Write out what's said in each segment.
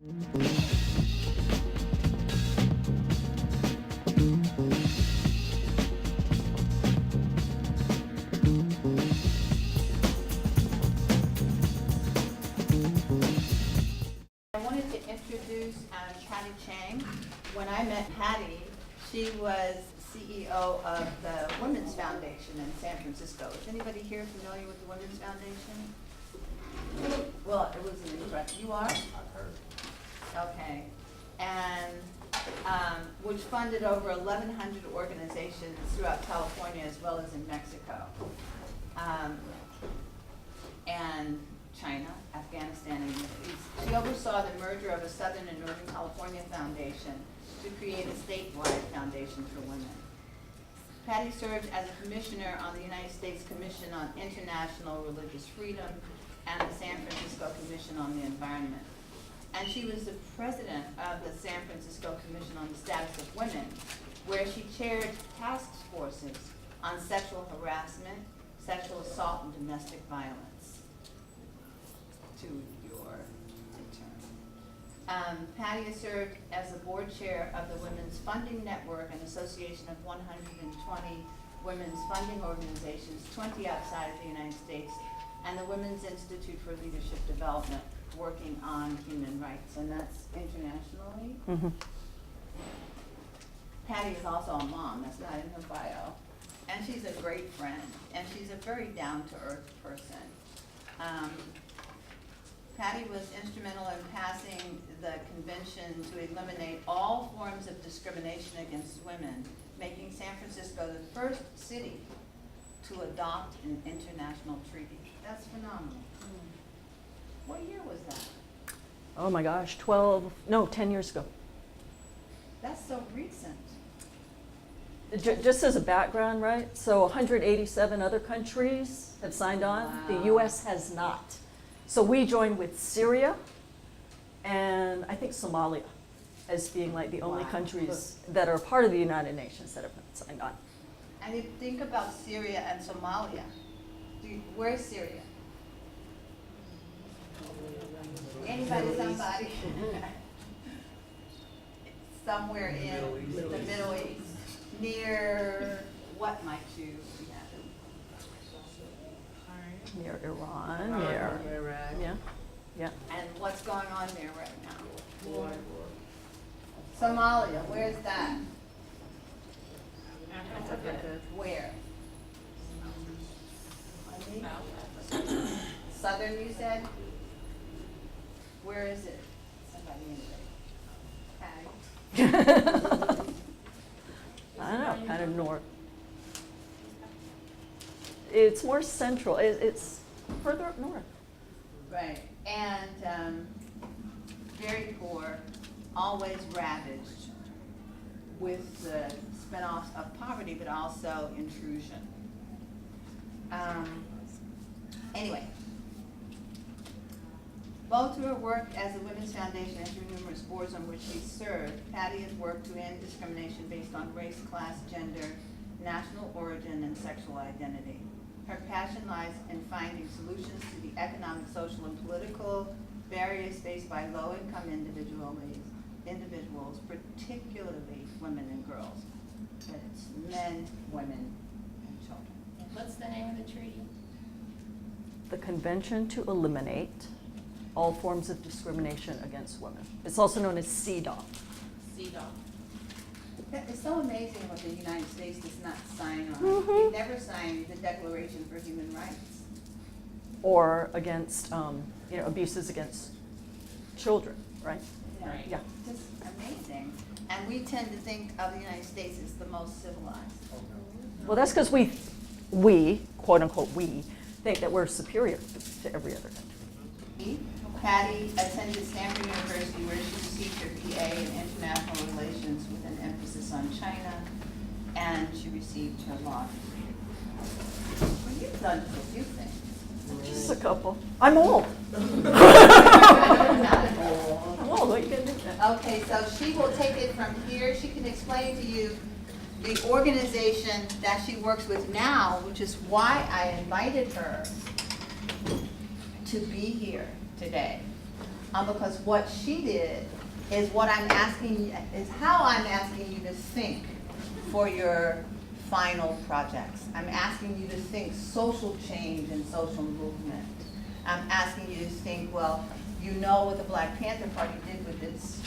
I wanted to introduce Patti Chang. When I met Patti, she was CEO of the Women's Foundation in San Francisco. Is anybody here familiar with the Women's Foundation? Well, it was an incredible. You are? I've heard. Okay. And which funded over 1,100 organizations throughout California as well as in Mexico. And China, Afghanistan, and the Middle East. She oversaw the merger of a Southern and Northern California foundation to create a statewide foundation for women. Patti served as a commissioner on the United States Commission on International Religious Freedom and the San Francisco Commission on the Environment. And she was the president of the San Francisco Commission on the Status of Women, where she chaired task forces on sexual harassment, sexual assault, and domestic violence. To your return. Patti has served as the board chair of the Women's Funding Network, an association of 120 women's funding organizations, 20 outside of the United States, and the Women's Institute for Leadership Development, working on human rights, and that's internationally. Mm-hmm. Patti is also a mom, that's not in her bio, and she's a great friend, and she's a very down-to-earth person. Patti was instrumental in passing the convention to eliminate all forms of discrimination against women, making San Francisco the first city to adopt an international treaty. That's phenomenal. What year was that? Oh my gosh, 10 years ago. That's so recent. Just as a background, right? So 187 other countries have signed on. Wow. The US has not. So we joined with Syria and I think Somalia as being like the only Wow. countries that are part of the United Nations that have signed on. And if you think about Syria and Somalia, where's Syria? Anybody, somebody? Somewhere in the Middle East. Near, what might you imagine? Near Iran, near Iraq. yeah. And what's going on there right now? War. Somalia, where's that? Africa. Where? Southern, you said? Where is it? Somebody anyway. Patty? I don't know, kind of north. It's more central. It's further up north. Right, and very poor, always ravaged with the spinoffs of poverty, but also intrusion. Anyway, both through her work as the Women's Foundation and through numerous boards on which she served, Patti has worked to end discrimination based on race, class, gender, national origin, and sexual identity. Her passion lies in finding solutions to the economic, social, and political barriers faced by low-income individuals, particularly women and girls. But it's men, women, and children. What's the name of the treaty? The Convention to Eliminate All Forms of Discrimination Against Women. It's also known as CEDAW. CEDAW. It's so amazing what the United States does not sign on. Mhm. They never signed the Declaration for Human Rights. Or against abuses against children, right? Right. Yeah. Just amazing. And we tend to think of the United States as the most civilized. Well, that's because we, quote unquote, we, think that we're superior to every other country. Patti attended Stanford University where she received her BA in International Relations with an emphasis on China, and she received her law degree. Well, you've done just a few things. Just a couple. I'm old. Not at all. I'm old. What are you going to do? Okay, so she will take it from here. She can explain to you the organization that she works with now, which is why I invited her to be here today. because what she did is what I'm asking, is how I'm asking you to think for your final projects. I'm asking you to think social change and social movement. I'm asking you to think, well, you know what the Black Panther Party did with its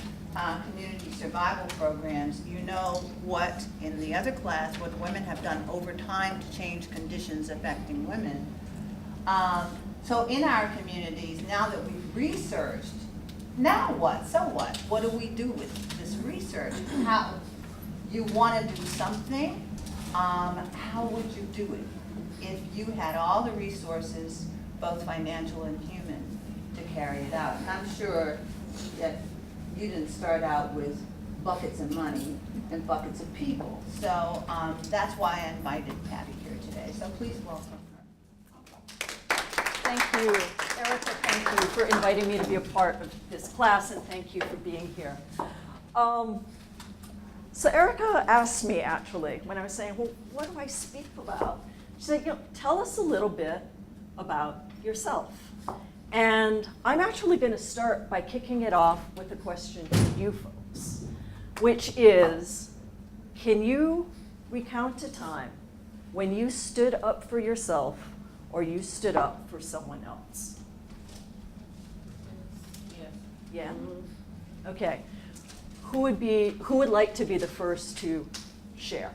community survival programs. You know what, in the other class, what women have done over time to change conditions affecting women. So in our communities, now that we've researched, now what? So what? What do we do with this research? How you want to do something? How would you do it if you had all the resources, both financial and human, to carry it out? And I'm sure that you didn't start out with buckets of money and buckets of people. So that's why I invited Patti here today. So please welcome her. Thank you, Erica, thank you for inviting me to be a part of this class, and thank you for being here. So Erica asked me, actually, when I was saying, well, what do I speak about? She said, tell us a little bit about yourself. And I'm actually going to start by kicking it off with a question to you folks, which is, can you recount a time when you stood up for yourself or you stood up for someone else? Yeah? Okay. Who would like to be the first to share?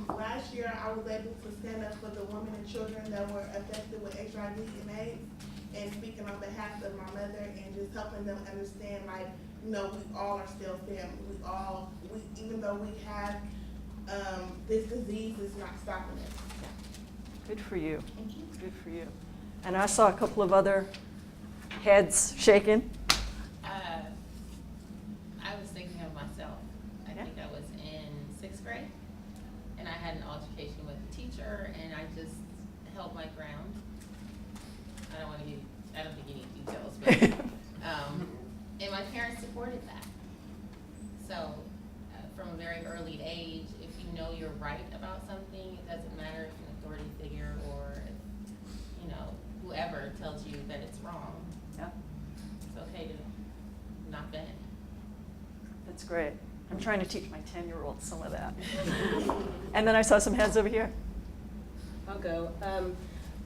Last year, I was able to stand up for the women and children that were affected with HIV and AIDS, and speaking on behalf of my mother and just helping them understand, like, we all are still family. Even though we have this disease, is not stopping us. Good for you. Thank you. Good for you. And I saw a couple of other heads shaking. I was thinking of myself. I think I was in 6th grade, and I had an altercation with a teacher, and I just held my ground. I don't think you need details, but and my parents supported that. So from a very early age, if you know you're right about something, it doesn't matter if an authority figure or if, whoever tells you that it's wrong. Yeah. It's okay to not bend. That's great. I'm trying to teach my 10-year-old some of that. And then I saw some heads over here. I'll go.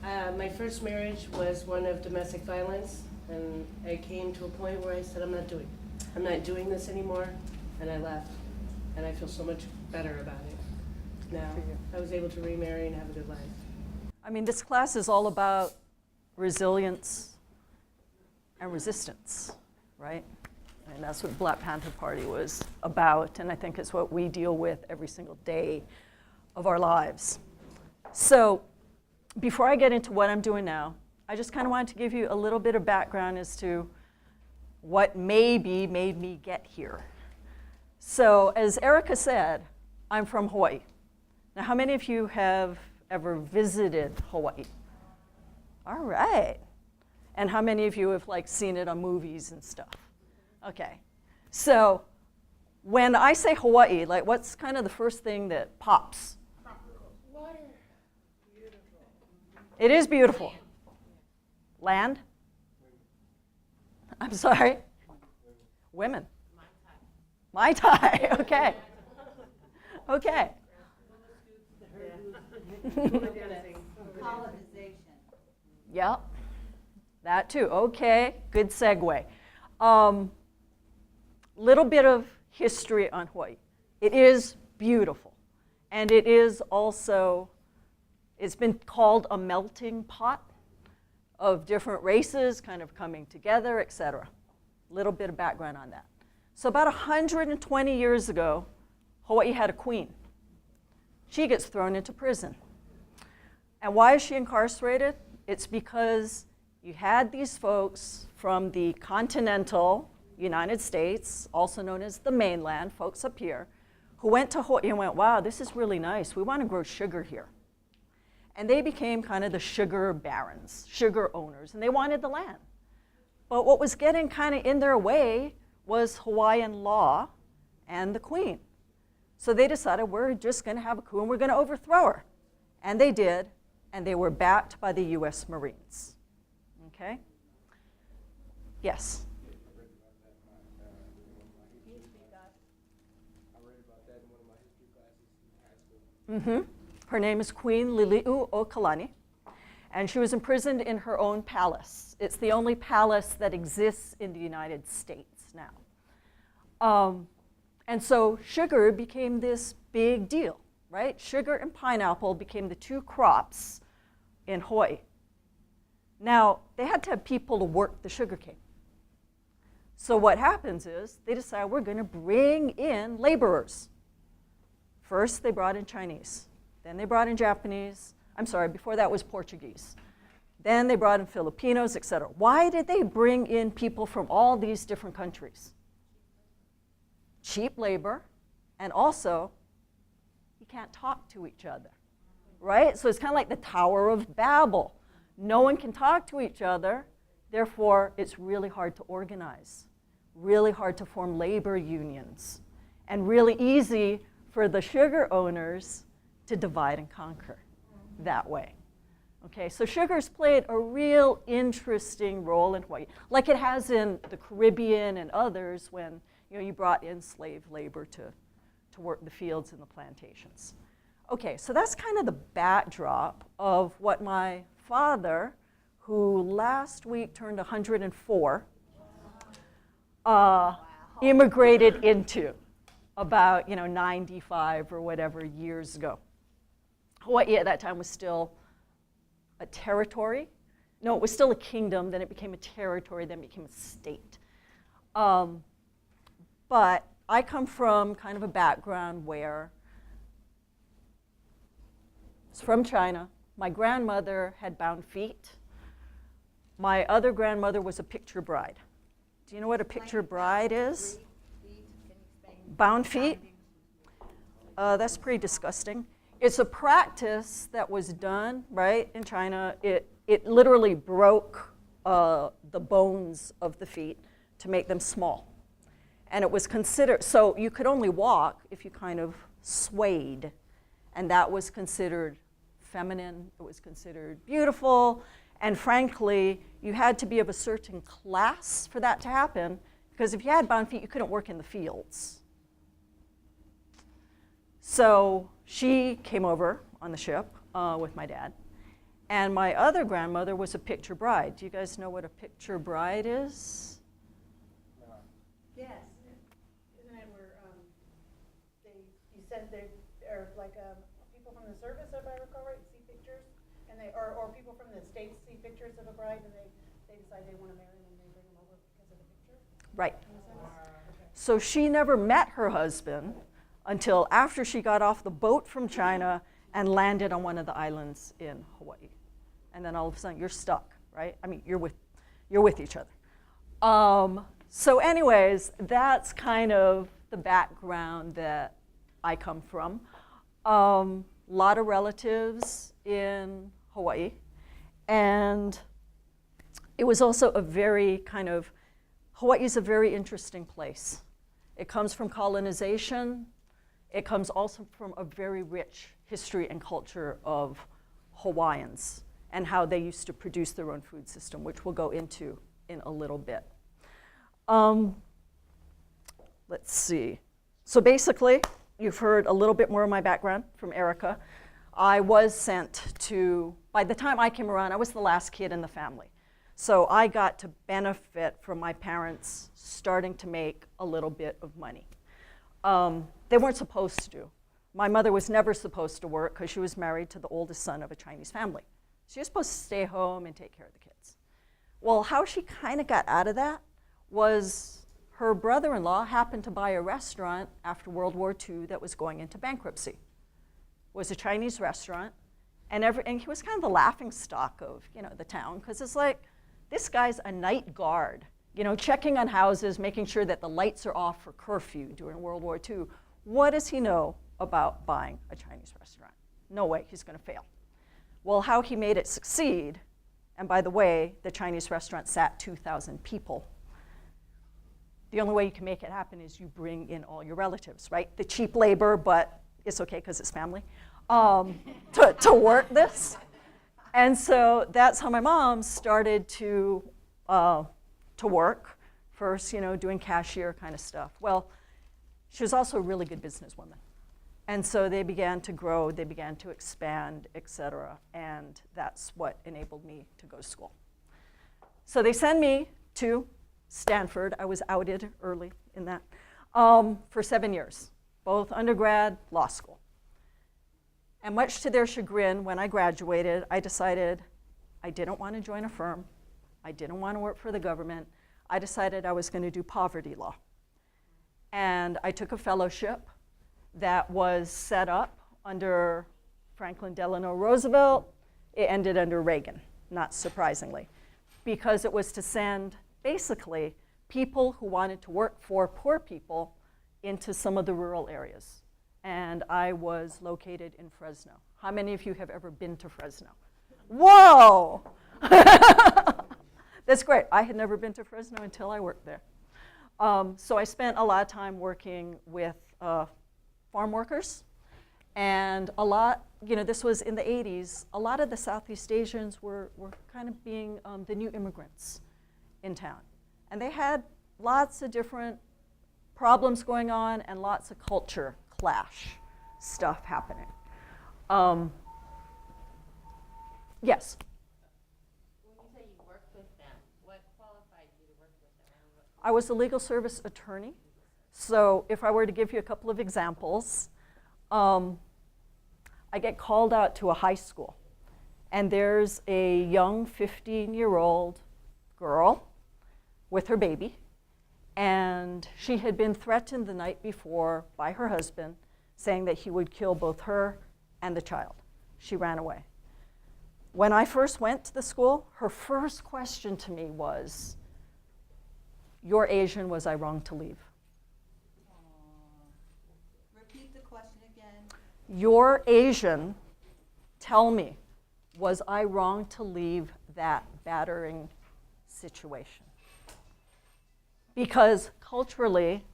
My first marriage was one of domestic violence, and I came to a point where I said, I'm not doing this anymore, and I left. And I feel so much better about it now. I was able to remarry and have a good life. I mean, this class is all about resilience and resistance, right? And that's what Black Panther Party was about, and I think it's what we deal with every single day of our lives. So before I get into what I'm doing now, I just kind of wanted to give you a little bit of background as to what maybe made me get here. So as Erica said, I'm from Hawaii. Now, how many of you have ever visited Hawaii? All right. And how many of you have seen it on movies and stuff? Okay. So when I say Hawaii, what's kind of the first thing that pops? Water. Beautiful. It is beautiful. Land? I'm sorry? Women. Mai Tai. Okay. Okay. Colonization. Yep. That too. Okay. Good segue. Little bit of history on Hawaii. It is beautiful. And it is also, it's been called a melting pot of different races kind of coming together, etc. Little bit of background on that. So about 120 years ago, Hawaii had a queen. She gets thrown into prison. And why is she incarcerated? It's because you had these folks from the continental United States, also known as the mainland, folks up here, who went to Hawaii and went, wow, this is really nice. We want to grow sugar here. And they became kind of the sugar barons, sugar owners, and they wanted the land. But what was getting kind of in their way was Hawaiian law and the queen. So they decided, we're just going to have a coup and we're going to overthrow her. And they did, and they were backed by the US Marines. Okay? Yes. I read about that in one of my history classes in high school. Her name is Queen Lili'u o Kalani, and she was imprisoned in her own palace. It's the only palace that exists in the United States now. And so sugar became this big deal, right? Sugar and pineapple became the two crops in Hawaii. Now, they had to have people to work the sugarcane. So what happens is they decide we're going to bring in laborers. First, they brought in Chinese. Then they brought in Japanese. I'm sorry, before that was Portuguese. Then they brought in Filipinos, et cetera. Why did they bring in people from all these different countries? Cheap labor, and also, you can't talk to each other, right? So it's kind of like the Tower of Babel. No one can talk to each other, therefore it's really hard to organize, really hard to form labor unions, and really easy for the sugar owners to divide and conquer that way. Okay, so sugar's played a real interesting role in Hawaii, like it has in the Caribbean and others when you brought in slave labor to work the fields and the plantations. Okay, so that's kind of the backdrop of what my father, who last week turned 104, immigrated into about 95 or whatever years ago. Hawaii at that time was still a territory. No, it was still a kingdom, then it became a territory, then it became a state. But I come from kind of a background where it's from China. My grandmother had bound feet. My other grandmother was a picture bride. Do you know what a picture bride is? Bound feet? That's pretty disgusting. It's a practice that was done, right, in China. It literally broke the bones of the feet to make them small. And it was considered, so you could only walk if you kind of swayed. And that was considered feminine, it was considered beautiful. And frankly, you had to be of a certain class for that to happen, because if you had bound feet, you couldn't work in the fields. So she came over on the ship with my dad. And my other grandmother was a picture bride. Do you guys know what a picture bride is? Yes. Isn't that where you said there are like people from the service, if I recall right, see pictures, and or people from the States see pictures of a bride, and they decide they want to marry them, and they bring them over because of the picture? Right. Okay. So she never met her husband until after she got off the boat from China and landed on one of the islands in Hawaii. And then all of a sudden you're stuck, right? I mean, you're with each other. So anyways, that's kind of the background that I come from. Lot of relatives in Hawaii. And it was also a very kind of, Hawaii's a very interesting place. It comes from colonization. It comes also from a very rich history and culture of Hawaiians and how they used to produce their own food system, which we'll go into in a little bit. Let's see. So basically, you've heard a little bit more of my background from Erica. I was sent to, by the time I came around, I was the last kid in the family. So I got to benefit from my parents starting to make a little bit of money. They weren't supposed to. My mother was never supposed to work because she was married to the oldest son of a Chinese family. She was supposed to stay home and take care of the kids. Well, how she kind of got out of that was her brother-in-law happened to buy a restaurant after World War II that was going into bankruptcy. It was a Chinese restaurant, and he was kind of the laughingstock of the town, because it's like, this guy's a night guard, checking on houses, making sure that the lights are off for curfew during World War II. What does he know about buying a Chinese restaurant? No way, he's going to fail. Well, how he made it succeed, and by the way, the Chinese restaurant sat 2,000 people. The only way you can make it happen is you bring in all your relatives, right? The cheap labor, but it's okay because it's family, to work this. And so that's how my mom started to to work, first, doing cashier kind of stuff. Well, she was also a really good businesswoman. And so they began to grow, they began to expand, et cetera, and that's what enabled me to go to school. So they send me to Stanford. I was outed early in that, for 7 years, both undergrad, law school. And much to their chagrin, when I graduated, I decided I didn't want to join a firm. I didn't want to work for the government. I decided I was going to do poverty law. And I took a fellowship that was set up under Franklin Delano Roosevelt. It ended under Reagan, not surprisingly, because it was to send, basically, people who wanted to work for poor people into some of the rural areas. And I was located in Fresno. How many of you have ever been to Fresno? Whoa! That's great. I had never been to Fresno until I worked there. So I spent a lot of time working with farm workers, and a lot, this was in the 80s, a lot of the Southeast Asians were kind of being the new immigrants in town. And they had lots of different problems going on and lots of culture clash stuff happening. Yes? When you say you worked with them, what qualified you to work with them? I was a legal service attorney. So if I were to give you a couple of examples, I get called out to a high school, and there's a young 15-year-old girl with her baby, and she had been threatened the night before by her husband, saying that he would kill both her and the child. She ran away. When I first went to the school, her first question to me was, "You're Asian, was I wrong to leave?" Repeat the question again. "You're Asian, tell me, was I wrong to leave that battering situation?" Because culturally,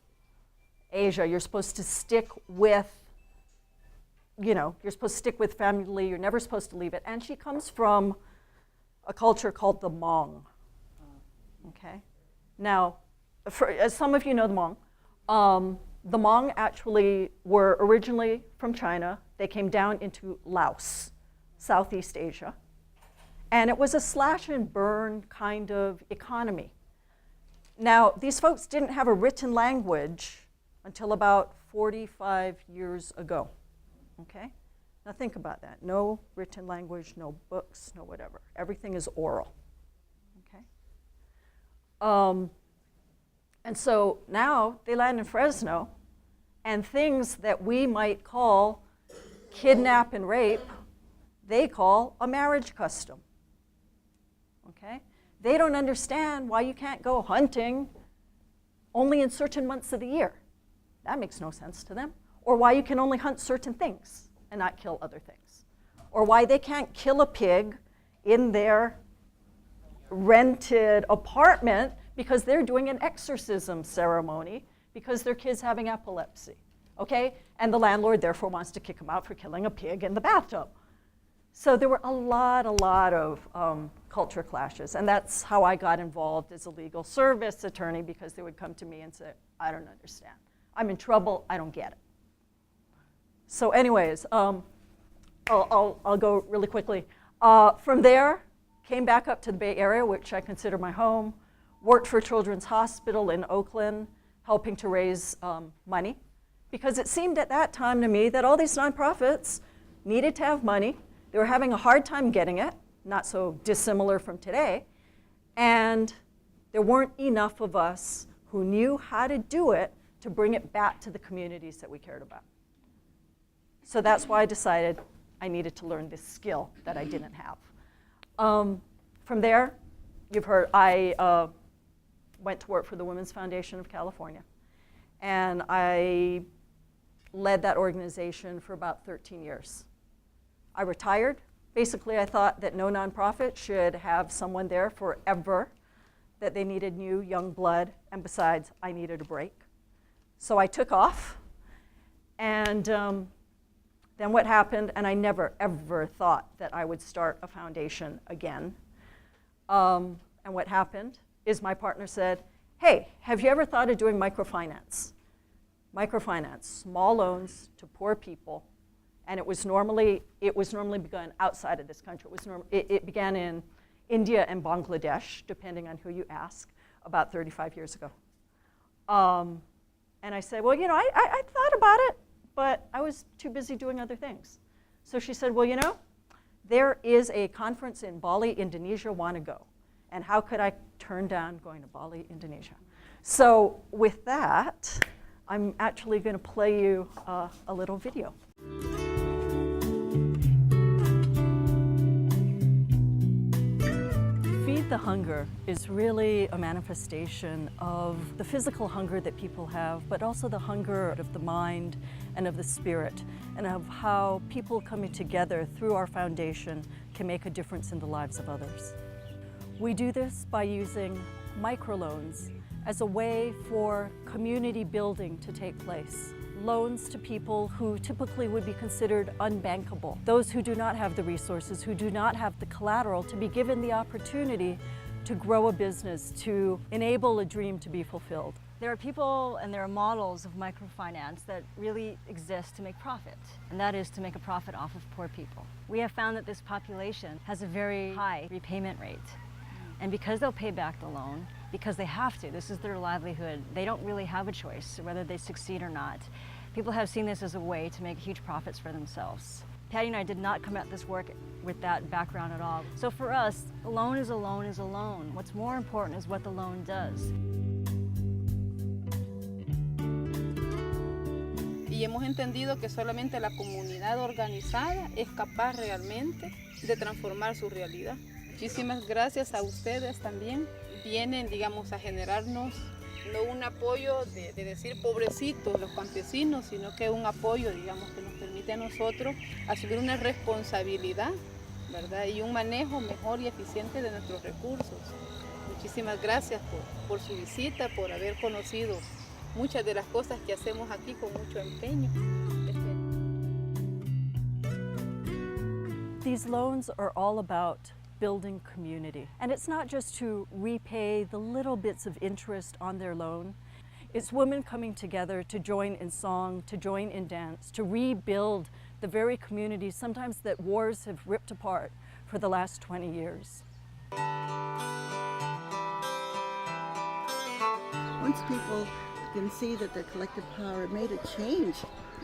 Asia, you're supposed to stick with, you're supposed to stick with family, you're never supposed to leave it. And she comes from a culture called the Hmong, okay? Now, as some of you know the Hmong, the Hmong actually were originally from China. They came down into Laos, Southeast Asia. And it was a slash and burn kind of economy. Now, these folks didn't have a written language until about 45 years ago, okay? Now think about that. No written language, no books, no whatever. Everything is oral, okay? And so now they land in Fresno, and things that we might call kidnap and rape, they call a marriage custom, okay? They don't understand why you can't go hunting only in certain months of the year. That makes no sense to them. Or why you can only hunt certain things and not kill other things. Or why they can't kill a pig in their rented apartment because they're doing an exorcism ceremony because their kid's having epilepsy, okay? And the landlord therefore wants to kick them out for killing a pig in the bathtub. So there were a lot of culture clashes, and that's how I got involved as a legal service attorney, because they would come to me and say, "I don't understand. I'm in trouble, I don't get it." So anyways, I'll go really quickly. From there, came back up to the Bay Area, which I consider my home, worked for Children's Hospital in Oakland, helping to raise money, because it seemed at that time to me that all these nonprofits needed to have money. They were having a hard time getting it, not so dissimilar from today, and there weren't enough of us who knew how to do it to bring it back to the communities that we cared about. So that's why I decided I needed to learn this skill that I didn't have. From there, you've heard, I went to work for the Women's Foundation of California, and I led that organization for about 13 years. I retired. Basically, I thought that no nonprofit should have someone there forever, that they needed new, young blood, and besides, I needed a break. So I took off, and then what happened, and I never, ever thought that I would start a foundation again. And what happened is my partner said, hey, have you ever thought of doing microfinance? Microfinance, small loans to poor people. And it was normally begun outside of this country. It began in India and Bangladesh, depending on who you ask, about 35 years ago. And I said, well, I thought about it, but I was too busy doing other things. So she said, well, there is a conference in Bali, Indonesia, want to go. And how could I turn down going to Bali, Indonesia? So with that, I'm actually going to play you a little video. Feed the Hunger is really a manifestation of the physical hunger that people have, but also the hunger of the mind and of the spirit, and of how people coming together through our foundation can make a difference in the lives of others. We do this by using microloans as a way for community building to take place. Loans to people who typically would be considered unbankable. Those who do not have the resources, who do not have the collateral to be given the opportunity to grow a business, to enable a dream to be fulfilled. There are people and there are models of microfinance that really exist to make profit, and that is to make a profit off of poor people. We have found that this population has a very high repayment rate. And because they'll pay back the loan, because they have to, this is their livelihood, they don't really have a choice whether they succeed or not. People have seen this as a way to make huge profits for themselves. Patti and I did not come at this work with that background at all. So for us, a loan is a loan is a loan. What's more important is what the loan does. Y hemos entendido que solamente la comunidad organizada es capaz realmente de transformar su realidad. Muchísimas gracias a ustedes también. Vienen, digamos, a generarnos no un apoyo de decir pobrecitos los campesinos, sino que un apoyo, digamos, que nos permite a nosotros asumir una responsabilidad, ¿verdad? Y un manejo mejor y eficiente de nuestros recursos. Muchísimas gracias por su visita, por haber conocido muchas de las cosas que hacemos aquí con mucho empeño. These loans are all about building community. And it's not just to repay the little bits of interest on their loan. It's women coming together to join in song, to join in dance, to rebuild the very communities sometimes that wars have ripped apart for the last 20 years. Once people can see that their collective power made a change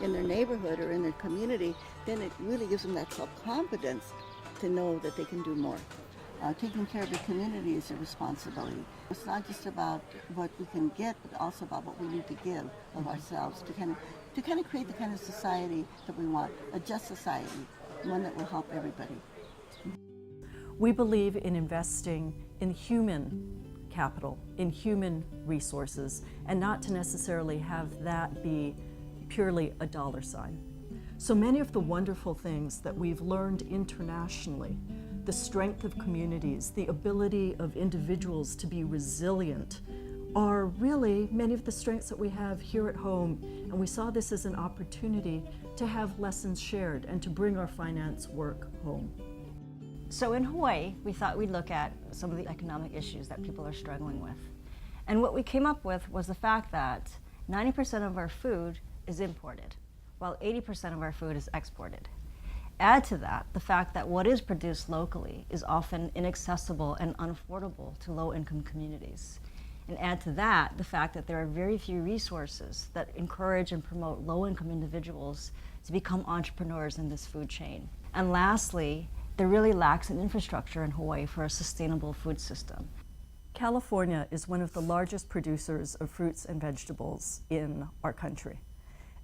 in their neighborhood or in their community, then it really gives them that self-confidence to know that they can do more. Taking care of the community is a responsibility. It's not just about what we can get, but also about what we need to give of ourselves to kind of create the kind of society that we want, a just society, one that will help everybody. We believe in investing in human capital, in human resources, and not to necessarily have that be purely a dollar sign. So many of the wonderful things that we've learned internationally, the strength of communities, the ability of individuals to be resilient, are really many of the strengths that we have here at home. And we saw this as an opportunity to have lessons shared and to bring our finance work home. So in Hawaii, we thought we'd look at some of the economic issues that people are struggling with. And what we came up with was the fact that 90% of our food is imported, while 80% of our food is exported. Add to that the fact that what is produced locally is often inaccessible and unaffordable to low-income communities. And add to that the fact that there are very few resources that encourage and promote low-income individuals to become entrepreneurs in this food chain. And lastly, there really lacks an infrastructure in Hawaii for a sustainable food system. California is one of the largest producers of fruits and vegetables in our country.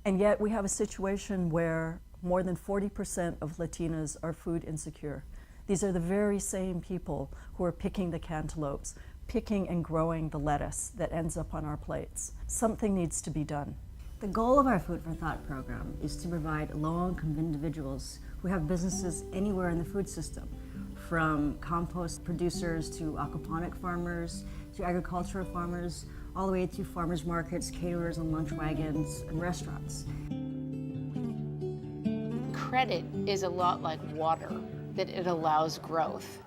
And yet we have a situation where more than 40% of Latinas are food insecure. These are the very same people who are picking the cantaloupes, picking and growing the lettuce that ends up on our plates. Something needs to be done. The goal of our Food for Thought program is to provide low-income individuals who have businesses anywhere in the food system, from compost producers to aquaponic farmers, to agricultural farmers, all the way to farmers markets, caterers and lunch wagons, and restaurants. Credit is a lot like water, that it allows growth.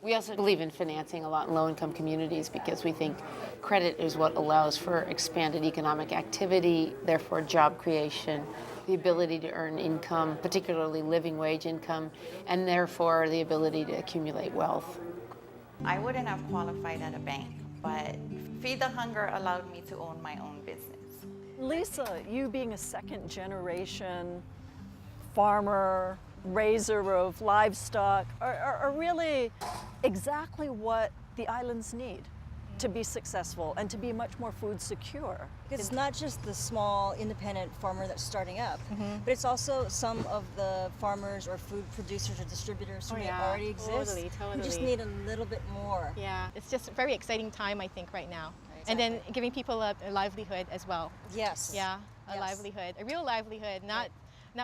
We also believe in financing a lot in low-income communities because we think credit is what allows for expanded economic activity, therefore job creation, the ability to earn income, particularly living wage income, and therefore the ability to accumulate wealth. I wouldn't have qualified at a bank, but Feed the Hunger allowed me to own my own business. Lisa, you being a second generation farmer, raiser of livestock, are really exactly what the islands need to be successful and to be much more food secure. It's not just the small independent farmer that's starting up, but it's also some of the farmers or food producers or distributors who may already exist. Totally. who just need a little bit more. Yeah, it's just a very exciting time, I think, right now. Exactly. And then giving people a livelihood as well. Yes. Yeah, a Yes. livelihood, a real livelihood, not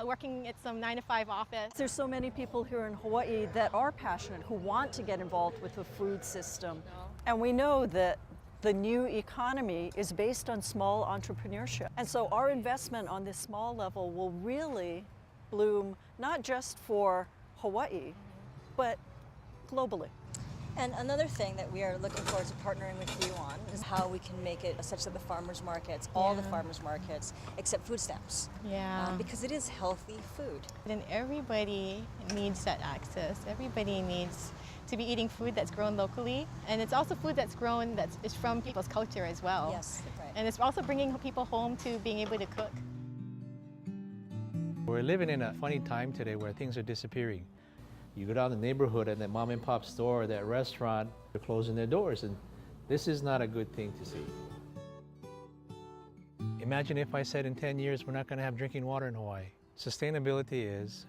working at some 9-to-5 office. There's so many people here in Hawaii that are passionate, who want to get involved with the food system. And we know that the new economy is based on small entrepreneurship. And so our investment on this small level will really bloom, not just for Hawaii, but globally. And another thing that we are looking forward to partnering with you on is how we can make it such that the farmers markets, all the farmers markets, accept food stamps. Yeah. Because it is healthy food. Then everybody needs that access. Everybody needs to be eating food that's grown locally. And it's also food that's grown that is from people's culture as well. Yes, right. And it's also bringing people home to being able to cook. We're living in a funny time today where things are disappearing. You go down the neighborhood and that mom and pop store, that restaurant, they're closing their doors, and this is not a good thing to see. Imagine if I said in 10 years we're not going to have drinking water in Hawaii. Sustainability is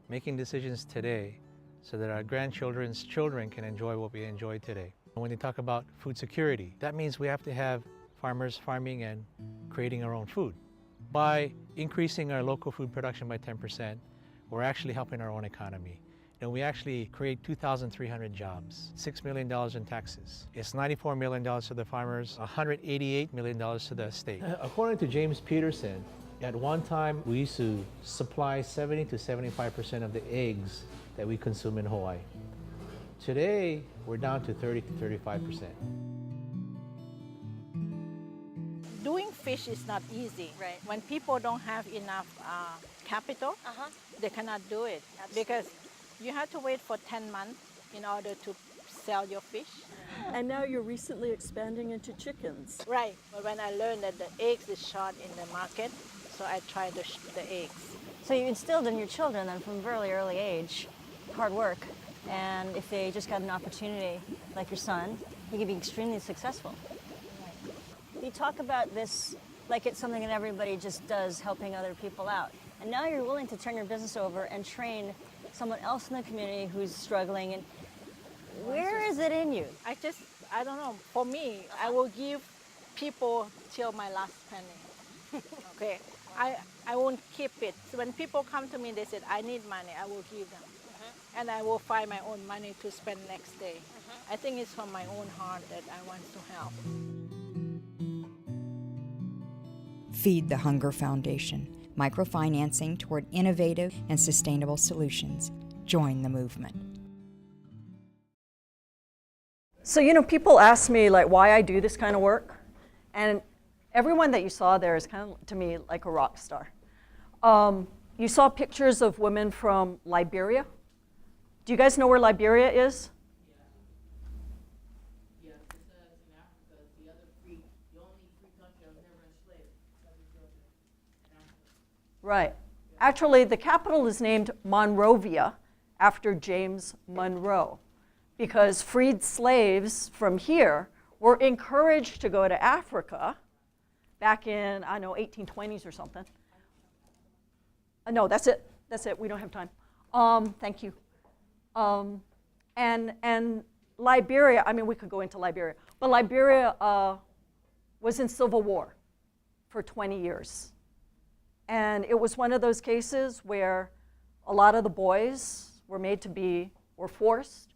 making decisions today so that our grandchildren's children can enjoy what we enjoy today. And when they talk about food security, that means we have to have farmers farming and creating our own food. By increasing our local food production by 10%, we're actually helping our own economy. And we actually create 2,300 jobs, $6 million in taxes. It's $94 million to the farmers, $188 million to the state. According to James Peterson, at one time we used to supply 70 to 75% of the eggs that we consume in Hawaii. Today, we're down to 30 to 35%. Doing fish is not easy. Right. When people don't have enough capital, they cannot do it. Because you have to wait for 10 months in order to sell your fish. And now you're recently expanding into chickens. Right, but when I learned that the eggs is short in the market, so I tried the eggs. So you instilled in your children then from a very early age hard work. And if they just got an opportunity, like your son, he could be extremely successful. You talk about this like it's something that everybody just does, helping other people out. And now you're willing to turn your business over and train someone else in the community who's struggling. And where is it in you? I don't know, for me, I will give people till my last penny. Okay, I won't keep it. So when people come to me, they said, I need money, I will give them. And I will find my own money to spend next day. I think it's from my own heart that I want to help. Feed the Hunger Foundation, microfinancing toward innovative and sustainable solutions. Join the movement. So, people ask me why I do this kind of work. And everyone that you saw there is kind of, to me, like a rock star. You saw pictures of women from Liberia. Do you guys know where Liberia is? Yes, it says in Africa, it's the only free country that was never enslaved. Right. Actually, the capital is named Monrovia after James Monroe, because freed slaves from here were encouraged to go to Africa back in, 1820s or something. No, that's it. That's it. We don't have time. Thank you. And Liberia, we could go into Liberia, but Liberia was in civil war for 20 years. And it was one of those cases where a lot of the boys were forced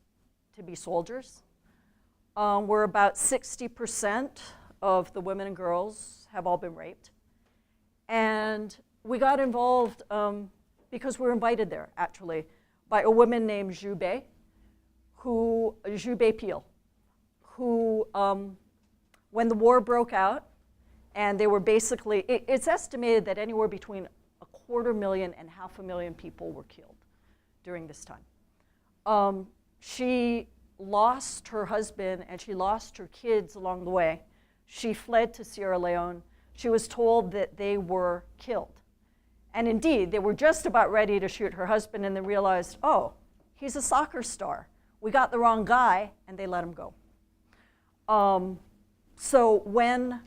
to be soldiers. Where about 60% of the women and girls have all been raped. And we got involved because we were invited there, actually, by a woman named Jube, Jubei Peel, who, when the war broke out, and they were basically, it's estimated that anywhere between 250,000 and 500,000 people were killed during this time. She lost her husband and she lost her kids along the way. She fled to Sierra Leone. She was told that they were killed. And indeed, they were just about ready to shoot her husband and then realized, oh, he's a soccer star. We got the wrong guy, and they let him go. So when,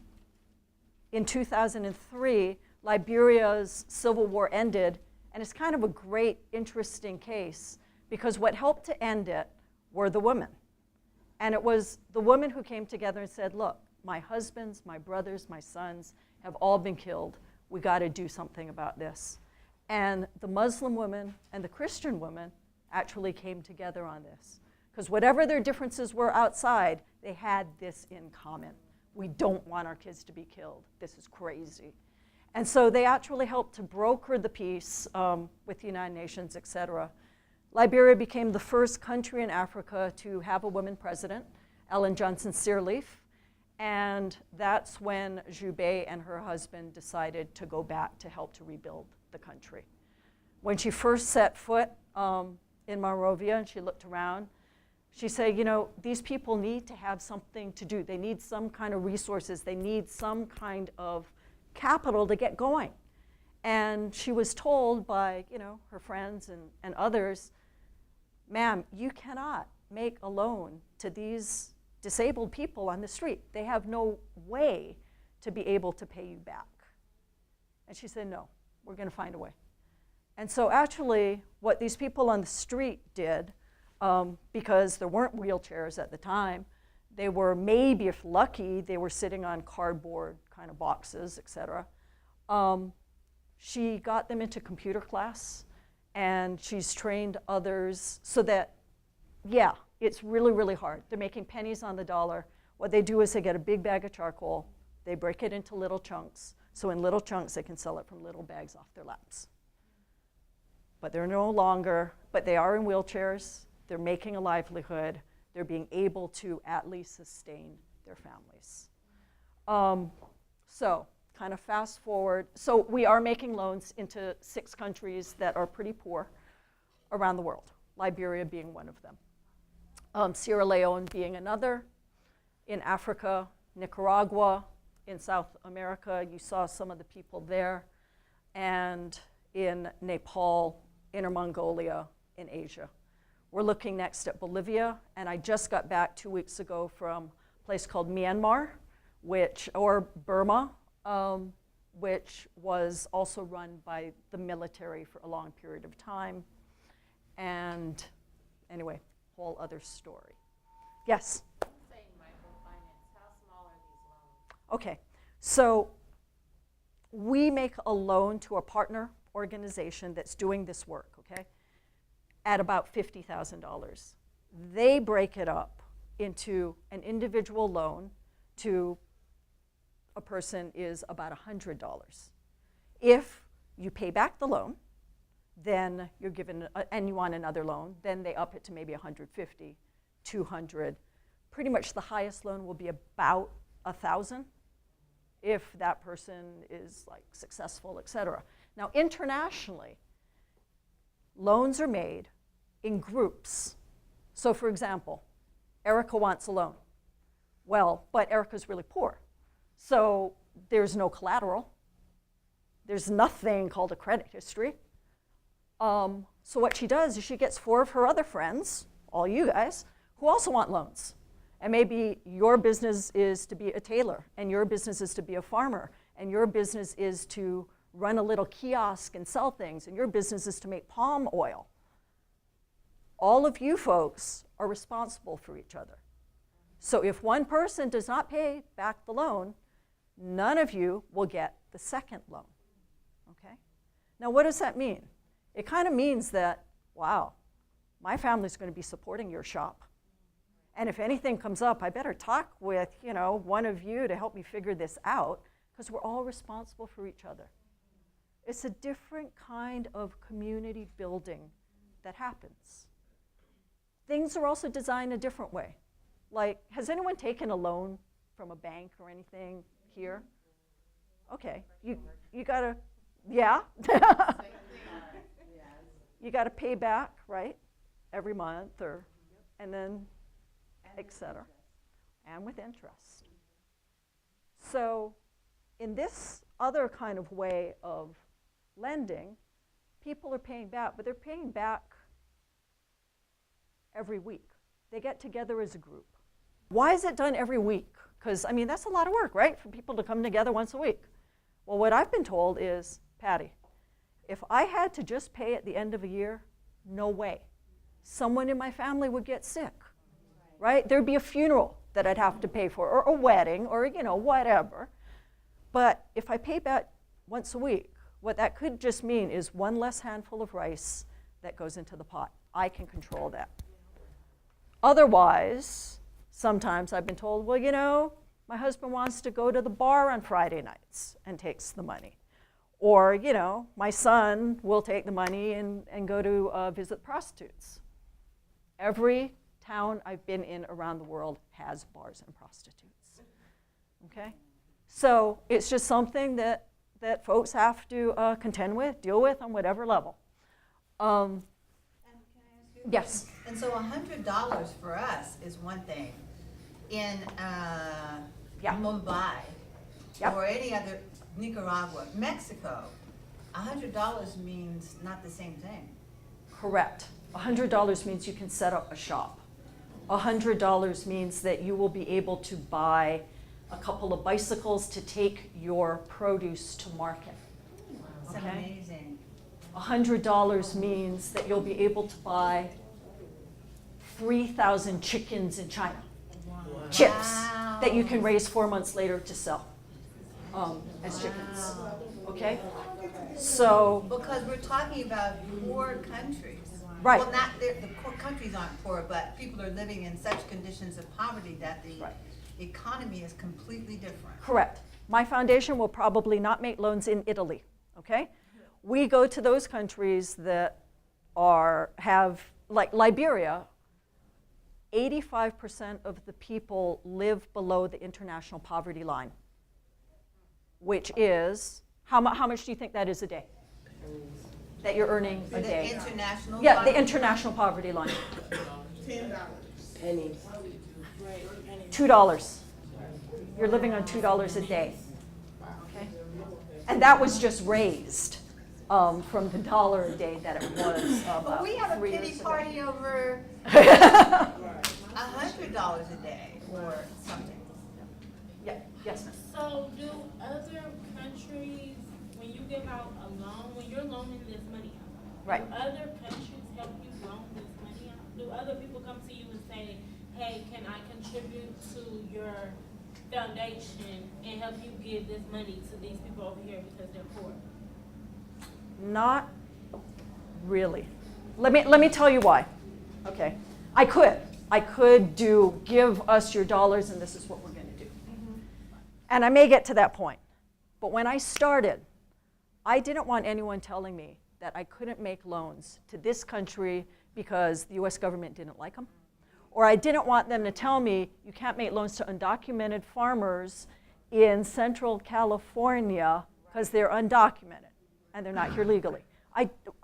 in 2003, Liberia's civil war ended, and it's kind of a great, interesting case, because what helped to end it were the women. And it was the women who came together and said, look, my husbands, my brothers, my sons have all been killed. We got to do something about this. And the Muslim women and the Christian women actually came together on this. Because whatever their differences were outside, they had this in common. We don't want our kids to be killed. This is crazy. And so they actually helped to broker the peace with the United Nations, et cetera. Liberia became the first country in Africa to have a woman president, Ellen Johnson Sirleaf. And that's when Jubei and her husband decided to go back to help to rebuild the country. When she first set foot in Monrovia and she looked around, she said, you know, these people need to have something to do. They need some kind of resources. They need some kind of capital to get going. And she was told by, you know, her friends and others, ma'am, you cannot make a loan to these disabled people on the street. They have no way to be able to pay you back. And she said, no, we're going to find a way. And so actually, what these people on the street did, because there weren't wheelchairs at the time, they were maybe, if lucky, they were sitting on cardboard kind of boxes, et cetera. She got them into computer class, and she's trained others so that, yeah, it's really, really hard. They're making pennies on the dollar. What they do is they get a big bag of charcoal, they break it into little chunks, so in little chunks they can sell it from little bags off their laps. But they're no longer, but they are in wheelchairs, they're making a livelihood, they're being able to at least sustain their families. So kind of fast forward. So we are making loans into 6 countries that are pretty poor around the world, Liberia being one of them. Sierra Leone being another. In Africa, Nicaragua. In South America, you saw some of the people there. And in Nepal, Inner Mongolia, in Asia. We're looking next at Bolivia, and I just got back 2 weeks ago from a place called Myanmar, or Burma, which was also run by the military for a long period of time. And anyway, whole other story. Yes? Saying microfinance, how small are these loans? Okay, so we make a loan to a partner organization that's doing this work, okay, at about $50,000. They break it up into an individual loan to a person is about $100. If you pay back the loan, then you're given, and you want another loan, then they up it to maybe 150, 200. Pretty much the highest loan will be about 1,000 if that person is like successful, et cetera. Now internationally, loans are made in groups. So for example, Erica wants a loan. Well, but Erica's really poor. So there's no collateral. There's nothing called a credit history. So what she does is she gets 4 of her other friends, all you guys, who also want loans. And maybe your business is to be a tailor, and your business is to be a farmer, and your business is to run a little kiosk and sell things, and your business is to make palm oil. All of you folks are responsible for each other. So if one person does not pay back the loan, none of you will get the second loan, okay? Now what does that mean? It kind of means that, wow, my family's going to be supporting your shop. And if anything comes up, I better talk with, you know, one of you to help me figure this out, because we're all responsible for each other. It's a different kind of community building that happens. things are also designed a different way. Like, has anyone taken a loan from a bank or anything here? Okay, you gotta, yeah. You gotta pay back, right, every month, or, and then, et cetera, and with interest. So in this other kind of way of lending, people are paying back, but they're paying back every week. They get together as a group. Why is it done every week? Because, I mean, that's a lot of work, right, for people to come together once a week. Well, what I've been told is, Patti, if I had to just pay at the end of a year, no way. Someone in my family would get sick, right? There'd be a funeral that I'd have to pay for, or a wedding, or, you know, whatever. But if I pay back once a week, what that could just mean is one less handful of rice that goes into the pot. I can control that. Otherwise, sometimes I've been told, well, you know, my husband wants to go to the bar on Friday nights and takes the money. Or, you know, my son will take the money and go to visit prostitutes. Every town I've been in around the world has bars and prostitutes, okay? So it's just something that folks have to contend with, deal with on whatever level. And can I ask you? Yes. And so $100 for us is one thing. In Mumbai, or any other, Nicaragua, Mexico, $100 means not the same thing. Correct. $100 means you can set up a shop. $100 means that you will be able to buy a couple of bicycles to take your produce to market. That's amazing. $100 means that you'll be able to buy 3,000 chickens in China. Chips that you can raise 4 months later to sell as chickens. Okay? So. Because we're talking about poor countries. Right. Well, not the poor countries aren't poor, but people are living in such conditions of poverty that the economy is completely different. Correct. My foundation will probably not make loans in Italy. Okay? We go to those countries that have, like Liberia, 85% of the people live below the international poverty line, which is, how much do you think that is a day? That you're earning a day? The international Yeah, poverty? the international poverty line. $10. Pennies. $2. You're living on $2 a day. Okay? And that was just raised from the $1 a day that it was But we have a 3 pity years party ago. over $100 a day or something. Yeah, yes, ma'am. So do other countries, when you give out a loan, when you're loaning this money out, Right. do other countries help you loan this money out? Do other people come to you and say, hey, can I contribute to your foundation and help you give this money to these people over here because they're poor? Not really. Let me tell you why. Okay. I could give us your dollars and this is what we're going to do. And I may get to that point. But when I started, I didn't want anyone telling me that I couldn't make loans to this country because the US government didn't like them. Or I didn't want them to tell me you can't make loans to undocumented farmers in Central California because they're undocumented and they're not here legally.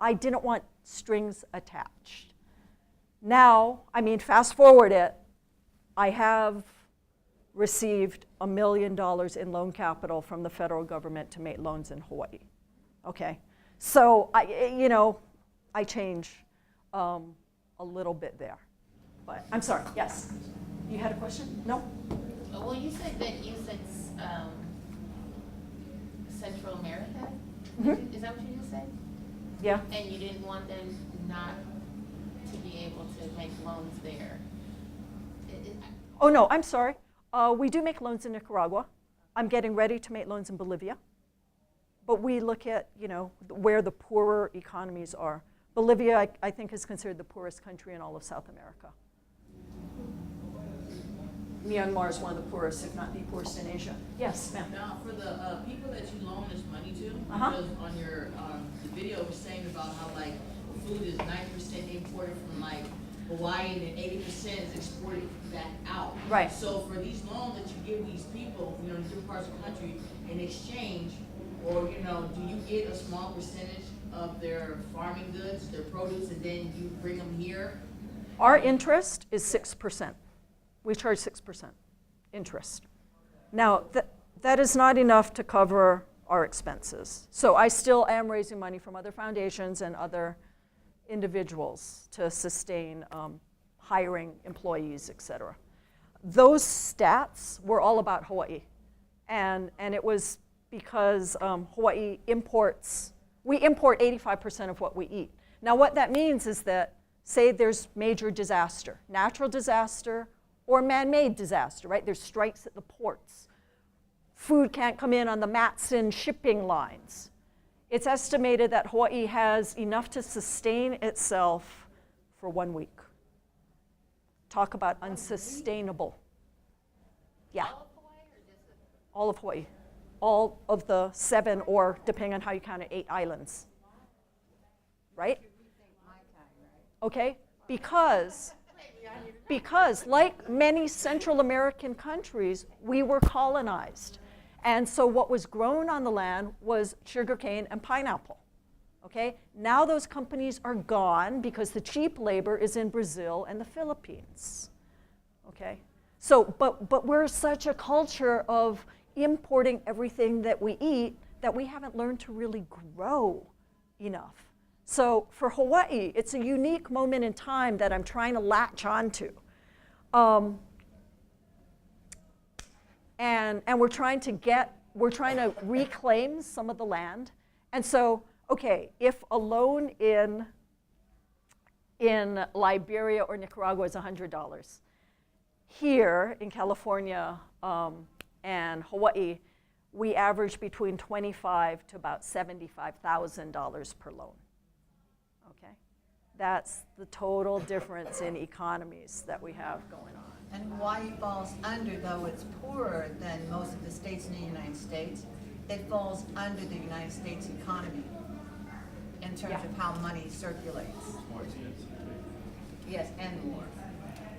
I didn't want strings attached. Now, I mean, fast forward it, I have received $1 million in loan capital from the federal government to make loans in Hawaii. Okay, so I change a little bit there. But I'm sorry, yes. You had a question? No? Well, you said that you said Central America? Mm-hmm. Is that what you just said? Yeah. And you didn't want them not to be able to make loans there? Oh, no, I'm sorry. We do make loans in Nicaragua. I'm getting ready to make loans in Bolivia. But we look at, where the poorer economies are. Bolivia, I think, is considered the poorest country in all of South America. Myanmar is one of the poorest, if not the poorest in Asia. Yes, ma'am. Now, for the people that you loan this money to, because on your the video was saying about how food is 9% imported from Hawaii, and then 80% is exported back out. Right. So for these loans that you give these people, in different parts of the country, in exchange, or, do you get a small percentage of their farming goods, their produce, and then you bring them here? Our interest is 6%. We charge 6% interest. Now, that is not enough to cover our expenses. So I still am raising money from other foundations and other individuals to sustain hiring employees, et cetera. Those stats were all about Hawaii. And it was because Hawaii we import 85% of what we eat. Now what that means is that, say there's major disaster, natural disaster or man-made disaster, right? There's strikes at the ports. Food can't come in on the Matson shipping lines. It's estimated that Hawaii has enough to sustain itself for 1 week. Talk about unsustainable. Yeah. All of Hawaii. All of the 7, or depending on how you count it, 8 islands. Right? Okay? Because like many Central American countries, we were colonized. And so what was grown on the land was sugarcane and pineapple. Okay? Now those companies are gone because the cheap labor is in Brazil and the Philippines. Okay? So, but we're such a culture of importing everything that we eat that we haven't learned to really grow enough. So for Hawaii, it's a unique moment in time that I'm trying to latch onto. And we're trying to reclaim some of the land. And so, okay, if a loan in Liberia or Nicaragua is $100, here in California and Hawaii, we average between $25,000 to about $75,000 per loan. Okay, that's the total difference in economies that we have going on. And Hawaii falls under, though it's poorer than most of the states in the United States, it falls under the United States economy in terms of how money circulates. Yes, and more.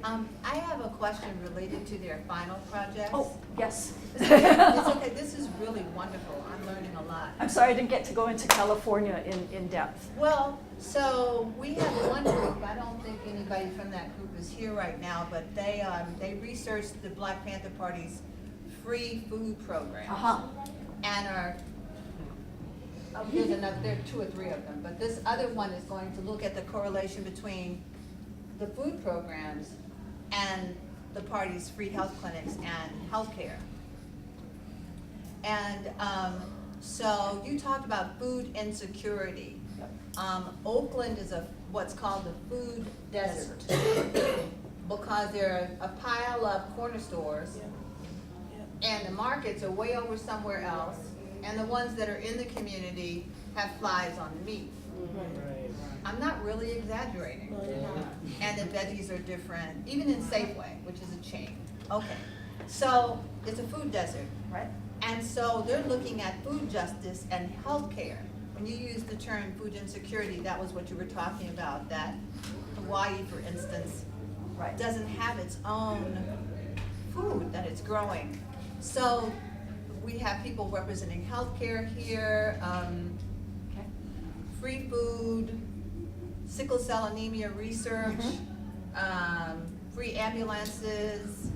I have a question related to their final projects. Oh, yes. It's okay, this is really wonderful. I'm learning a lot. I'm sorry I didn't get to go into California in depth. Well, so we have one group, I don't think anybody from that group is here right now, but they researched the Black Panther Party's free food program. And there are 2 or 3 of them, but this other one is going to look at the correlation between the food programs and the party's free health clinics and health care. And so you talked about food insecurity. Oakland is what's called the food desert because there are a pile of corner stores and the markets are way over somewhere else, and the ones that are in the community have flies on the meat. I'm not really exaggerating. And the veggies are different, even in Safeway, which is a chain. Okay, so it's a food desert, right? And so they're looking at food justice and health care. When you use the term food insecurity, that was what you were talking about, that Hawaii, for instance, doesn't have its own food that it's growing. So we have people representing healthcare here, free food, sickle cell anemia research, free ambulances,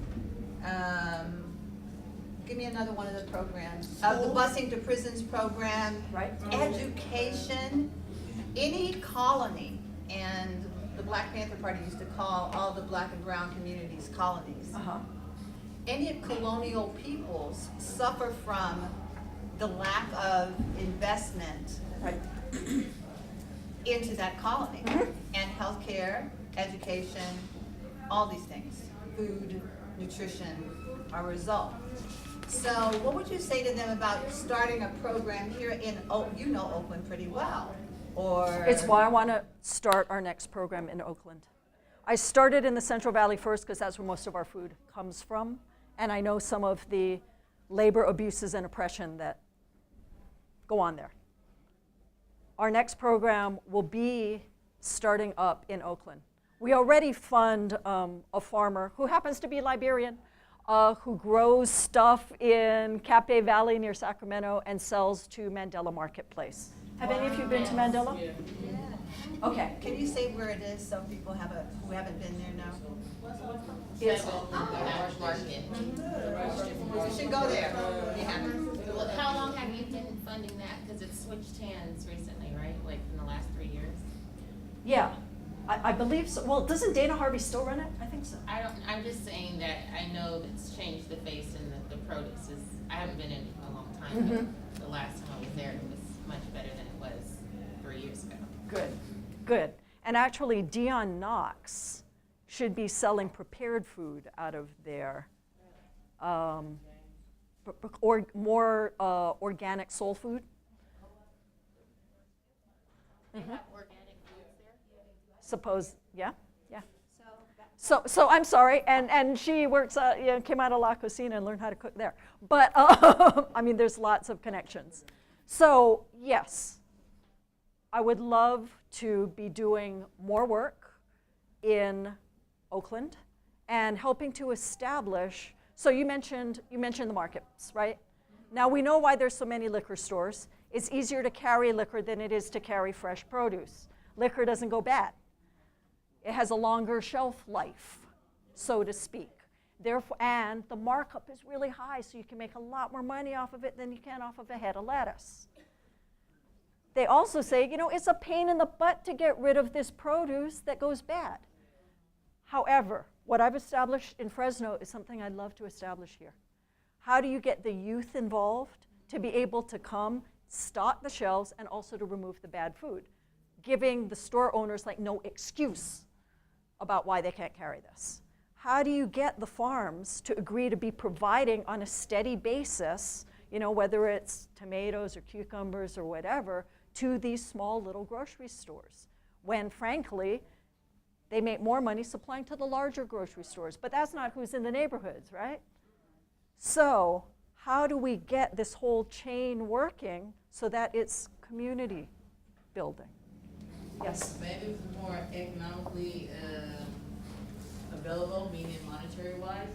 give me another one of the programs. The busing to prisons program, education, any colony, and the Black Panther Party used to call all the black and brown communities colonies. Any colonial peoples suffer from the lack of investment into that colony, and healthcare, education, all these things, food, nutrition, are a result. So what would you say to them about starting a program here in, you know Oakland pretty well, or? It's why I want to start our next program in Oakland. I started in the Central Valley first because that's where most of our food comes from, and I know some of the labor abuses and oppression that go on there. Our next program will be starting up in Oakland. We already fund a farmer who happens to be Liberian, who grows stuff in Capay Valley near Sacramento and sells to Mandela Marketplace. Have any of you been to Mandela? Yeah. Okay. Can you say where it is so people who haven't been there know? It's Market. You should go there. You haven't. Well, how long have you been funding that? Because it's switched hands recently, right? Like in the last 3 years? Yeah, I believe so. Well, doesn't Dana Harvey still run it? I think so. I'm just saying that I know it's changed the face and the produce is, I haven't been in a long time, but the last time I was there, it was much better than it was 3 years ago. Good, good. And actually, Dion Knox should be selling prepared food out of there, or more organic soul food. They have organic foods there? Suppose, yeah. So I'm sorry, and she works, came out of La Cocina and learned how to cook there. But I mean, there's lots of connections. So yes, I would love to be doing more work in Oakland and helping to establish. So you mentioned the markets, right? Now we know why there's so many liquor stores. It's easier to carry liquor than it is to carry fresh produce. Liquor doesn't go bad. It has a longer shelf life, so to speak. Therefore, and the markup is really high, so you can make a lot more money off of it than you can off of a head of lettuce. They also say, it's a pain in the butt to get rid of this produce that goes bad. However, what I've established in Fresno is something I'd love to establish here. How do you get the youth involved to be able to come, stock the shelves, and also to remove the bad food, giving the store owners no excuse about why they can't carry this? How do you get the farms to agree to be providing on a steady basis, whether it's tomatoes or cucumbers or whatever, to these small little grocery stores, when frankly, they make more money supplying to the larger grocery stores, but that's not who's in the neighborhoods, right? So how do we get this whole chain working so that it's community building? Yes? Maybe it's more economically available, meaning monetary-wise,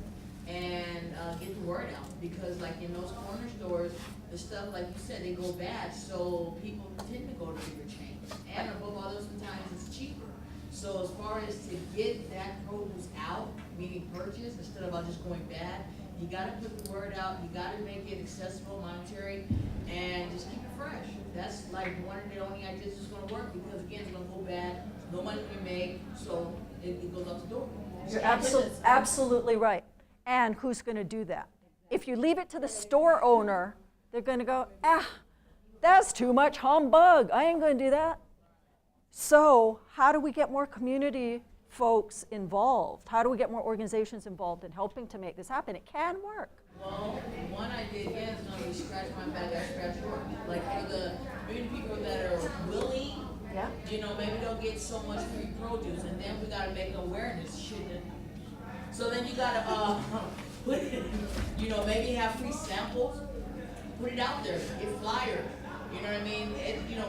and get the word out. Because like in those corner stores, the stuff, like you said, they go bad, so people tend to go to bigger chains. And above all those, sometimes it's cheaper. So as far as to get that produce out, meaning purchase, instead of just going bad, you gotta put the word out, you gotta make it accessible, monetary, and just keep it fresh. That's like one of the only ideas that's gonna work, because again, it's gonna go bad, no money can be made, so it goes out the door. You're absolutely right. And who's gonna do that? If you leave it to the store owner, they're gonna go, that's too much humbug, I ain't gonna do that. So how do we get more community folks involved? How do we get more organizations involved in helping to make this happen? It can work. Well, one idea again is not really scratch my back, I scratch yours. Like for the community people that are willing, maybe they'll get so much free produce, and then we gotta make awareness. So then you gotta put it, maybe have free samples, put it out there, get flyers. You know what I mean?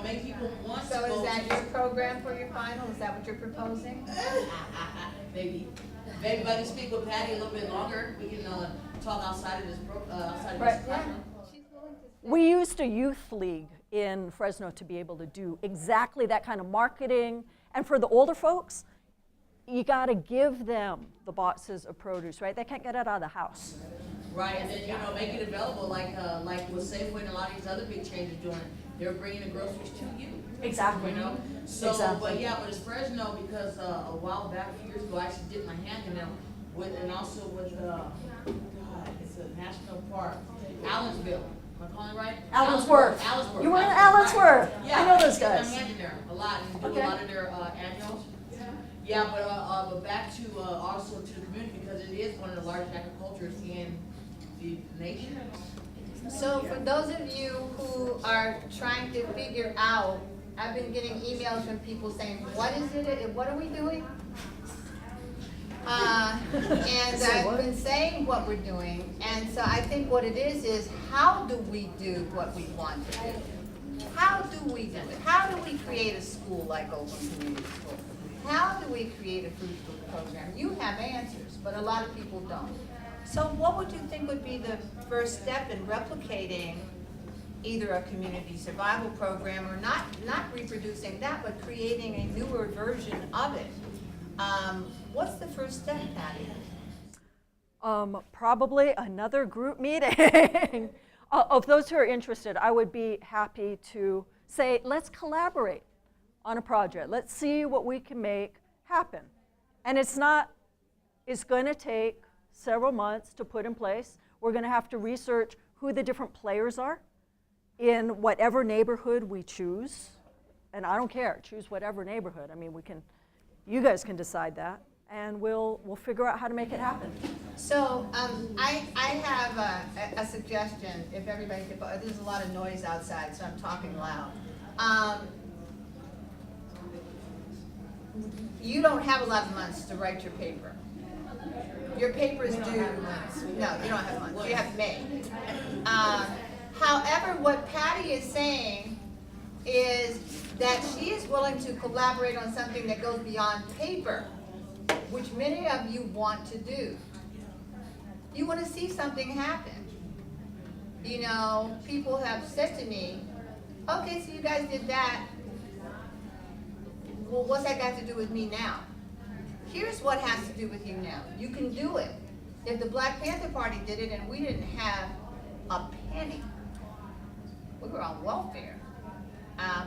Make people want to go. So is that your program for your final? Is that what you're proposing? Maybe. Maybe if I can speak with Patti a little bit longer, we can talk outside of this program. We used a youth league in Fresno to be able to do exactly that kind of marketing. And for the older folks, you got to give them the boxes of produce, right? They can't get it out of the house. Right, and then make it available like what Safeway and a lot of these other big chains are doing. They're bringing the groceries to you. Exactly. So, exactly. but it's Fresno because a while back, a few years ago, I actually dipped my hand in them and also with it's a national park, Allensville. Am I calling it right? Allensworth. You were in Allensworth. Right. Yeah, I know those guys. I dipped my hand in there a lot and do a lot of their annuals. Yeah, but back to also to the community, because it is one of the largest agricultures in the nation. So for those of you who are trying to figure out, I've been getting emails from people saying, what is it, what are we doing? And I've been saying what we're doing, and so I think what it is how do we do what we want to do? How do we do it? How do we create a school like Oakland Community School? how do we create a food program? You have answers, but a lot of people don't. So what would you think would be the first step in replicating either a community survival program or not reproducing that, but creating a newer version of it? What's the first step, Patti? Probably another group meeting. Of those who are interested, I would be happy to say, let's collaborate on a project. Let's see what we can make happen. And it's going to take several months to put in place. We're going to have to research who the different players are in whatever neighborhood we choose. And I don't care, choose whatever neighborhood. I mean, you guys can decide that, and we'll figure out how to make it happen. So I have a suggestion, if everybody could, there's a lot of noise outside, so I'm talking loud. You don't have a lot of months to write your paper. Your paper is due. No, you don't have months. You have May. However, what Patti is saying is that she is willing to collaborate on something that goes beyond paper, which many of you want to do. You want to see something happen. You know, people have said to me, okay, so you guys did that. Well, what's that got to do with me now? Here's what has to do with you now. You can do it. If the Black Panther Party did it and we didn't have a penny, we were on welfare.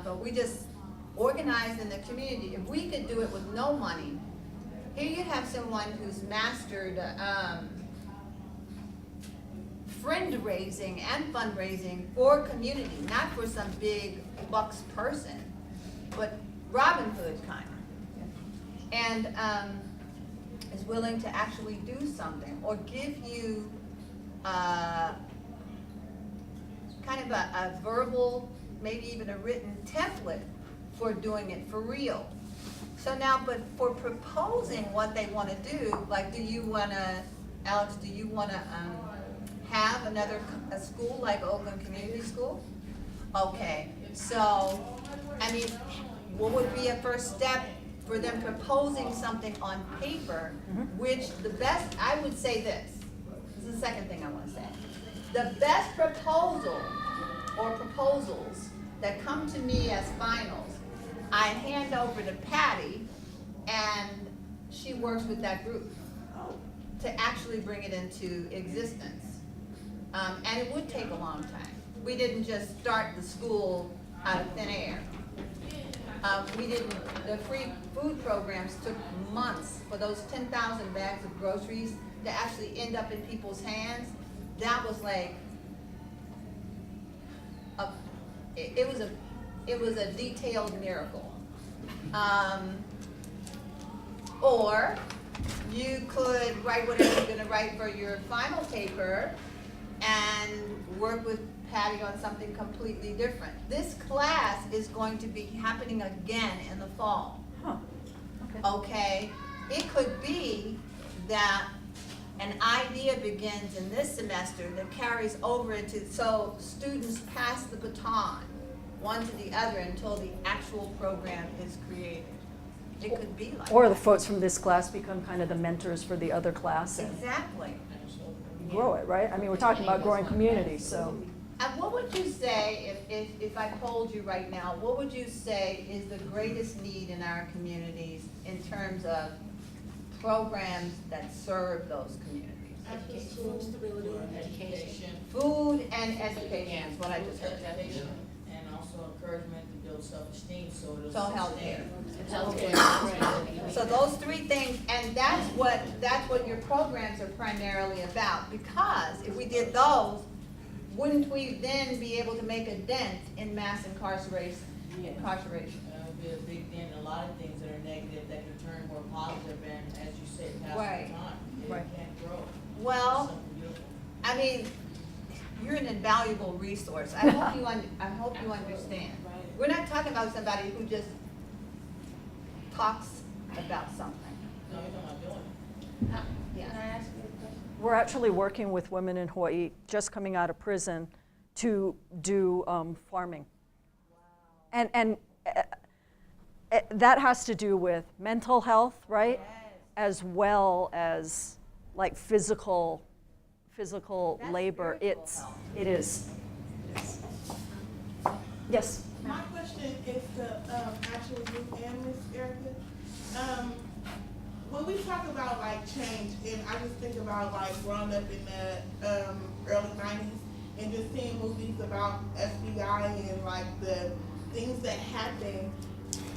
But we just organized in the community. If we could do it with no money, here you have someone who's mastered friend raising and fundraising for community, not for some big bucks person, but Robin Hood kind of. And is willing to actually do something or give you kind of a verbal, maybe even a written template for doing it for real. So now, but for proposing what they want to do, like, do you want to, Alex, do you want to have a school like Oakland Community School? Okay, so, I mean, what would be a first step for them proposing something on paper, which the best, I would say this is the second thing I want to say. The best proposal or proposals that come to me as finals, I hand over to Patti, and she works with that group to actually bring it into existence. And it would take a long time. We didn't just start the school out of thin air. The free food programs took months for those 10,000 bags of groceries to actually end up in people's hands. That was like, it was a detailed miracle. Or you could write whatever you're going to write for your final paper and work with Patti on something completely different. This class is going to be happening again in the fall. Okay? It could be that an idea begins in this semester that carries over into, so students pass the baton one to the other until the actual program is created. It could be like Or that. the folks from this class become kind of the mentors for the other class and Exactly. grow it, right? I mean, we're talking about growing communities, so. And what would you say, if I polled you right now, what would you say is the greatest need in our communities in terms of programs that serve those communities? Food stability, education. Food and education is what I just heard. And also encouragement to build self-esteem, so it'll So healthcare. Healthcare. So those three things, and that's what your programs are primarily about. Because if we did those, wouldn't we then be able to make a dent in mass incarceration? Yeah. It would be a big dent in a lot of things that are negative that can turn more positive, and as you say, pass the time. It can't grow. Well, I mean, you're an invaluable resource. I hope you understand. We're not talking about somebody who just talks about something. No, you're not doing it. Yeah. Can I ask you a question? We're actually working with women in Hawaii just coming out of prison to do farming. And that has to do with mental health, right? As well as like physical labor. It is. Yes. My question is to actually you and Ms. Erica. When we talk about like change, and I just think about like growing up in the early 90s and just seeing movies about FBI and like the things that happened,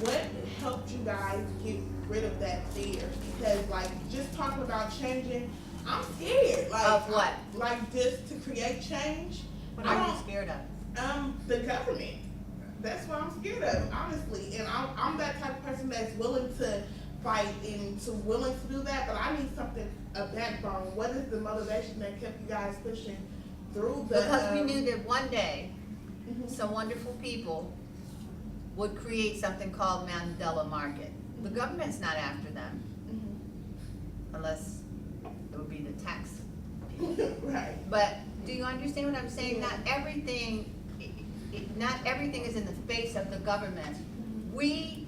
what helped you guys get rid of that fear? Because like just talking about changing, I'm scared. Like, Of what? Like just to create change. What are you scared of? The government. That's what I'm scared of, honestly. And I'm that type of person that's willing to fight and willing to do that, but I need something, a backbone. What is the motivation that kept you guys pushing through the... Because we knew that one day, some wonderful people would create something called Mandela Market. The government's not after them, unless it would be the tax people. Right. But do you understand what I'm saying? Not everything is in the face of the government. We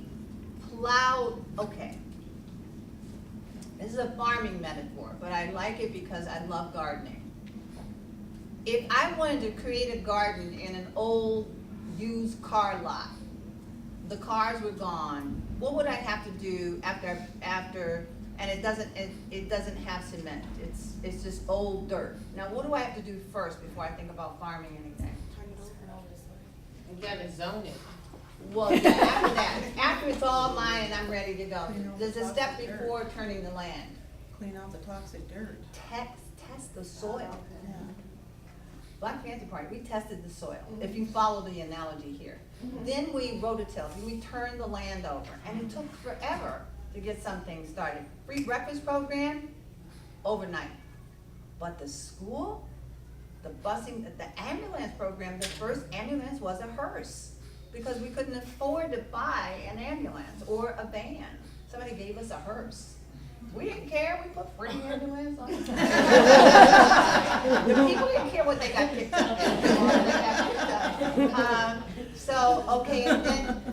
plowed, okay. This is a farming metaphor, but I like it because I love gardening. If I wanted to create a garden in an old used car lot, the cars were gone, what would I have to do after and it doesn't have cement, it's just old dirt. Now what do I have to do first before I think about farming anything? You gotta zone it. Well, yeah, after that, after it's all mine and I'm ready to go, there's a step before turning the land. Clean out the toxic dirt. Test the soil. Black Panther Party, we tested the soil, if you follow the analogy here. Then we rototilled, we turned the land over, and it took forever to get something started. Free breakfast program, overnight. But the school, the busing, the ambulance program, the first ambulance was a hearse because we couldn't afford to buy an ambulance or a van. Somebody gave us a hearse. We didn't care, we put free ambulance on it. The people didn't care what they got picked up. So, okay, and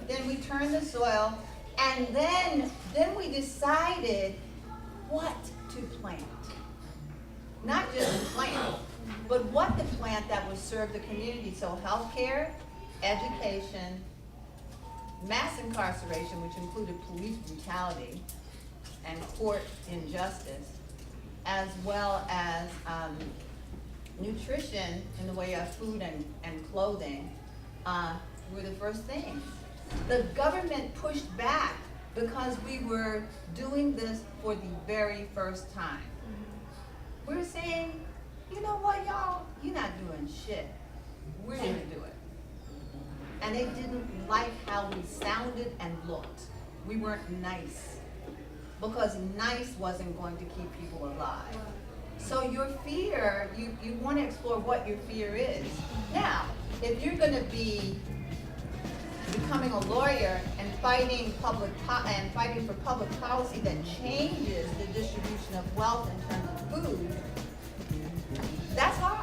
then we turned the soil, and then we decided what to plant. Not just plant, but what to plant that would serve the community. So healthcare, education, mass incarceration, which included police brutality and court injustice, as well as nutrition in the way of food and clothing, were the first things. The government pushed back because we were doing this for the very first time. We were saying, you know what, y'all? You're not doing shit. We're gonna do it. And they didn't like how we sounded and looked. We weren't nice. Because nice wasn't going to keep people alive. So your fear, you want to explore what your fear is. Now, if you're going to be becoming a lawyer and fighting for public policy that changes the distribution of wealth in terms of food, that's hard.